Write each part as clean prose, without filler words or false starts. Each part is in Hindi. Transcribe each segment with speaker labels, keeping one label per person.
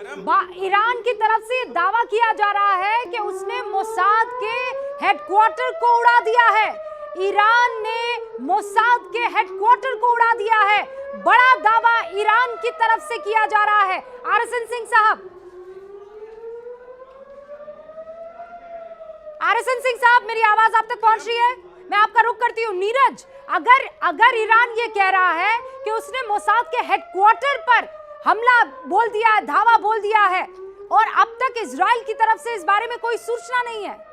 Speaker 1: ईरान की तरफ से दावा किया जा रहा है कि उसने मोसाद के हेडक्वार्टर को उड़ा दिया है। ईरान ने मोसाद के हेडक्वार्टर को उड़ा दिया है। बड़ा दावा ईरान की तरफ से किया जा रहा है। आरएसएन सिंह साहब, मेरी आवाज आप तक पहुंच रही है? मैं आपका रुख करती हूँ। नीरज, अगर ईरान ये कह रहा है कि उसने मोसाद के हेडक्वार्टर पर हमला बोल दिया है, धावा बोल दिया है, और अब तक इजराइल की तरफ से इस बारे में कोई सूचना नहीं है।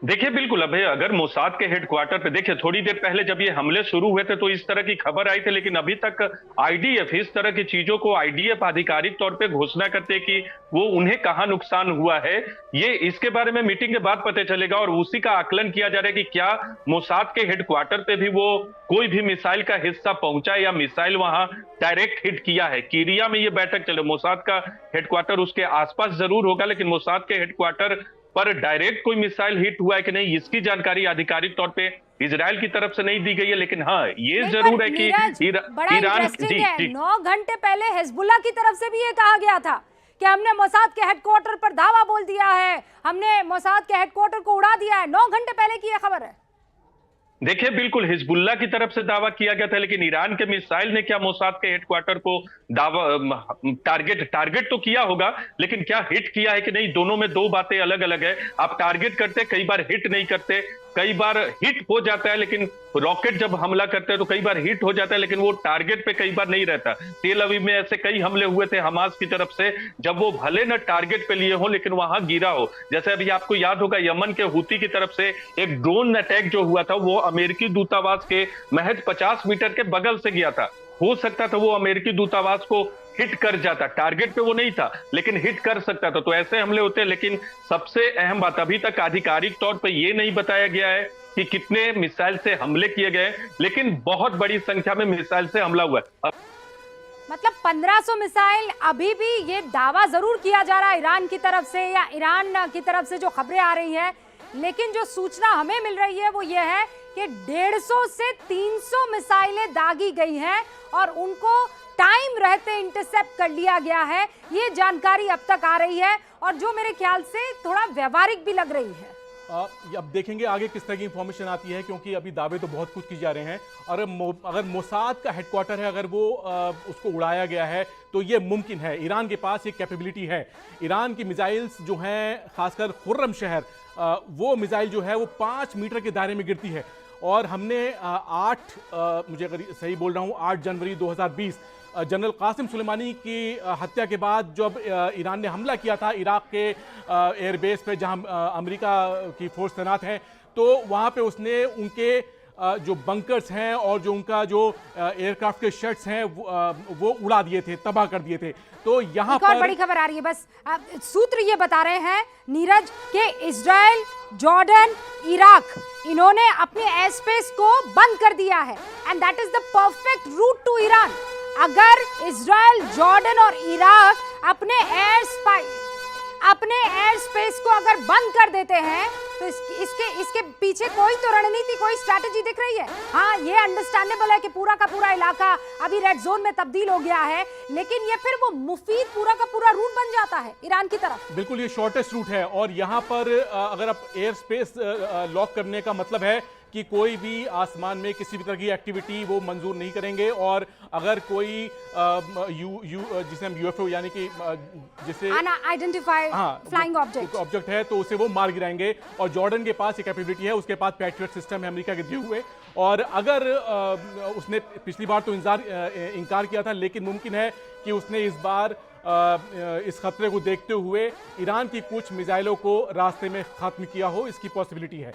Speaker 2: देखिए बिल्कुल अभय, अगर मोसाद के हेडक्वार्टर पे देखिए, थोड़ी देर पहले जब ये हमले शुरू हुए थे तो इस तरह की खबर आई थी, लेकिन अभी तक आईडीएफ इस तरह की चीजों को आईडीएफ आधिकारिक तौर पे घोषणा करते कि वो उन्हें कहां नुकसान हुआ है, ये इसके बारे में मीटिंग के बाद पता चलेगा। और उसी का आकलन किया जा रहा है कि क्या मोसाद के हेडक्वार्टर पे भी वो कोई भी मिसाइल का हिस्सा पहुंचा या मिसाइल वहां डायरेक्ट हिट किया है। किरिया में ये बैठक चले, मोसाद का हेडक्वार्टर उसके आसपास जरूर होगा, लेकिन मोसाद के हेडक्वार्टर पर डायरेक्ट कोई मिसाइल हिट हुआ है कि नहीं, इसकी जानकारी आधिकारिक तौर पे इजराइल की तरफ से नहीं दी गई है। लेकिन हाँ, ये जरूर है कि ईरान जी
Speaker 1: 9 घंटे पहले हिजबुल्लाह की तरफ से भी ये कहा गया था कि हमने मोसाद के हेडक्वार्टर पर धावा बोल दिया है, हमने मोसाद के हेडक्वार्टर को उड़ा दिया है। 9 घंटे पहले की यह खबर है।
Speaker 2: देखिए बिल्कुल हिजबुल्लाह की तरफ से दावा किया गया था, लेकिन ईरान के मिसाइल ने क्या मोसाद के हेडक्वार्टर को दावा टारगेट तो किया होगा, लेकिन क्या हिट किया है कि नहीं, दोनों में दो बातें अलग अलग है। आप टारगेट करते, कई बार हिट नहीं करते, कई बार हिट हो जाता है, लेकिन रॉकेट जब हमला करते हैं तो कई बार हिट हो जाता है, लेकिन वो टारगेट पे कई बार नहीं रहता। तेल अवीव में ऐसे कई हमले हुए थे हमास की तरफ से, जब वो भले न टारगेट पे लिए हो लेकिन वहां गिरा हो। जैसे अभी आपको याद होगा यमन के हुती की तरफ से एक ड्रोन अटैक जो हुआ था, वो अमेरिकी दूतावास के महज 50 मीटर के बगल से गया था। हो सकता था वो अमेरिकी दूतावास को हिट कर जाता, टारगेट पे वो नहीं था लेकिन हिट कर सकता था। तो ऐसे हमले होते हैं, लेकिन सबसे अहम बात अभी तक आधिकारिक तौर पे ये नहीं बताया गया है कि कितने मिसाइल से हमले किए गए, लेकिन बहुत बड़ी संख्या में मिसाइल से हमला हुआ है।
Speaker 1: मतलब 1500 मिसाइल। अभी भी ये दावा जरूर किया जा रहा है ईरान की तरफ से या ईरान की तरफ से जो खबरें आ रही है, लेकिन जो सूचना हमें मिल रही है वो ये है कि 150 से 300 मिसाइलें दागी गई हैं और उनको टाइम रहते इंटरसेप्ट कर लिया गया है। ये जानकारी अब तक आ रही है और जो मेरे ख्याल से थोड़ा व्यवहारिक भी लग रही है।
Speaker 3: अब देखेंगे आगे किस तरह की इंफॉर्मेशन आती है, क्योंकि अभी दावे तो बहुत कुछ की जा रहे हैं। और अगर मोसाद का हेडक्वार्टर है, अगर वो उसको उड़ाया गया है तो ये मुमकिन है। ईरान के पास एक कैपेबिलिटी है। ईरान की मिसाइल्स जो हैं, खासकर खुर्रम शहर, वो मिसाइल जो है वो 5 मीटर के दायरे में गिरती है। और हमने 8 मुझे अगर सही बोल रहा हूँ 8 जनवरी 2020 जनरल कासिम सुलेमानी की हत्या के बाद जब ईरान ने हमला किया था इराक के एयरबेस पे, जहां अमेरिका की फोर्स तैनात है, तो वहां पे उसने उनके जो बंकर्स हैं और जो उनका जो एयरक्राफ्ट के शेड्स हैं वो उड़ा दिए थे, तबाह कर दिए थे। तो यहाँ पर
Speaker 1: बड़ी खबर आ रही है, बस सूत्र ये बता रहे हैं नीरज के इजराइल, जॉर्डन, इराक, इन्होंने अपने एयर स्पेस को बंद कर दिया है and that is the perfect route to Iran. अगर इजराइल, जॉर्डन और इराक अपने एयर स्पेस को अगर बंद कर देते हैं तो इसके पीछे कोई तो रणनीति, कोई स्ट्रैटेजी दिख रही है। हाँ, ये अंडरस्टैंडेबल है कि पूरा का पूरा इलाका अभी रेड जोन में तब्दील हो गया है, लेकिन ये फिर वो मुफीद पूरा का पूरा रूट बन जाता है ईरान की तरफ।
Speaker 3: बिल्कुल, ये शॉर्टेस्ट रूट है। और यहाँ पर अगर आप एयर स्पेस लॉक करने का मतलब है कि कोई भी आसमान में किसी भी तरह की एक्टिविटी वो मंजूर नहीं करेंगे। और अगर कोई जिसे हम यूएफओ यानी कि जिसे
Speaker 1: अनआइडेंटिफाइड फ्लाइंग
Speaker 3: ऑब्जेक्ट है, तो उसे वो मार गिराएंगे। और जॉर्डन के पास ये कैपेबिलिटी है, उसके पास पैट्रियट सिस्टम है अमेरिका के दिए हुए। और अगर उसने पिछली बार तो इनकार किया था, लेकिन मुमकिन है कि उसने इस बार इस खतरे को देखते हुए ईरान की कुछ मिसाइलों को रास्ते में खत्म किया हो, इसकी पॉसिबिलिटी है।